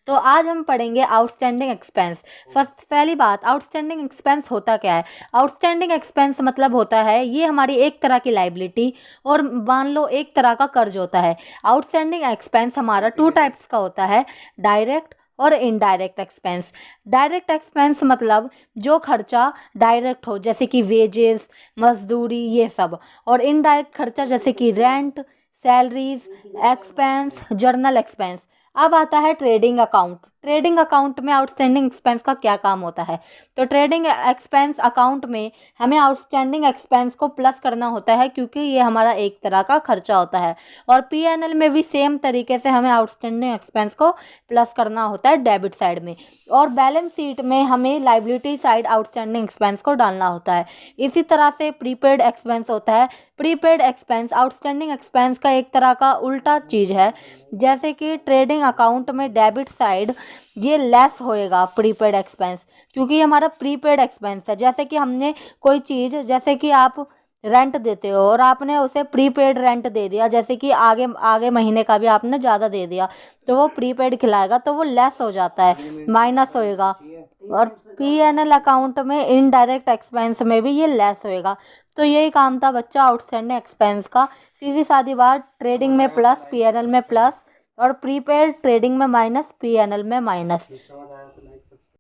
तो आज हम पढ़ेंगे आउटस्टैंडिंग एक्सपेंस। पहली बात, आउटस्टैंडिंग एक्सपेंस होता क्या है। आउटस्टैंडिंग एक्सपेंस मतलब होता है ये हमारी एक तरह की लाइबिलिटी और मान लो एक तरह का कर्ज होता है। आउटस्टैंडिंग एक्सपेंस हमारा टू टाइप्स का होता है, डायरेक्ट और इनडायरेक्ट एक्सपेंस। डायरेक्ट एक्सपेंस मतलब जो खर्चा डायरेक्ट हो, जैसे कि वेजेस, मजदूरी, ये सब। और इनडायरेक्ट खर्चा जैसे कि rent, salaries, expense, journal expense. अब आता है ट्रेडिंग अकाउंट। ट्रेडिंग अकाउंट में आउटस्टैंडिंग एक्सपेंस का क्या काम होता है। तो ट्रेडिंग एक्सपेंस अकाउंट में हमें आउटस्टैंडिंग एक्सपेंस को प्लस करना होता है, क्योंकि ये हमारा एक तरह का खर्चा होता है। और पीएनएल में भी सेम तरीके से हमें आउटस्टैंडिंग एक्सपेंस को प्लस करना होता है डेबिट साइड में। और बैलेंस शीट में हमें लाइबिलिटी साइड आउटस्टैंडिंग एक्सपेंस को डालना होता है। इसी तरह से प्रीपेड एक्सपेंस होता है। प्रीपेड एक्सपेंस आउटस्टैंडिंग एक्सपेंस का एक तरह का उल्टा चीज है। जैसे कि ट्रेडिंग अकाउंट में डेबिट साइड ये लेस होएगा प्रीपेड एक्सपेंस, क्योंकि ये हमारा प्रीपेड एक्सपेंस है। जैसे कि हमने कोई चीज़, जैसे कि आप रेंट देते हो और आपने उसे प्रीपेड रेंट दे दिया, जैसे कि आगे आगे महीने का भी आपने ज़्यादा दे दिया, तो वो प्रीपेड खिलाएगा, तो वो लेस हो जाता है, माइनस होएगा। और पीएनएल अकाउंट में इनडायरेक्ट एक्सपेंस में भी ये लेस होएगा। तो यही काम था बच्चा आउटस्टैंडिंग एक्सपेंस का। सीधी सादी बात, ट्रेडिंग में प्लस, पीएनएल में प्लस, और प्रीपेड ट्रेडिंग में माइनस, पीएनएल में माइनस।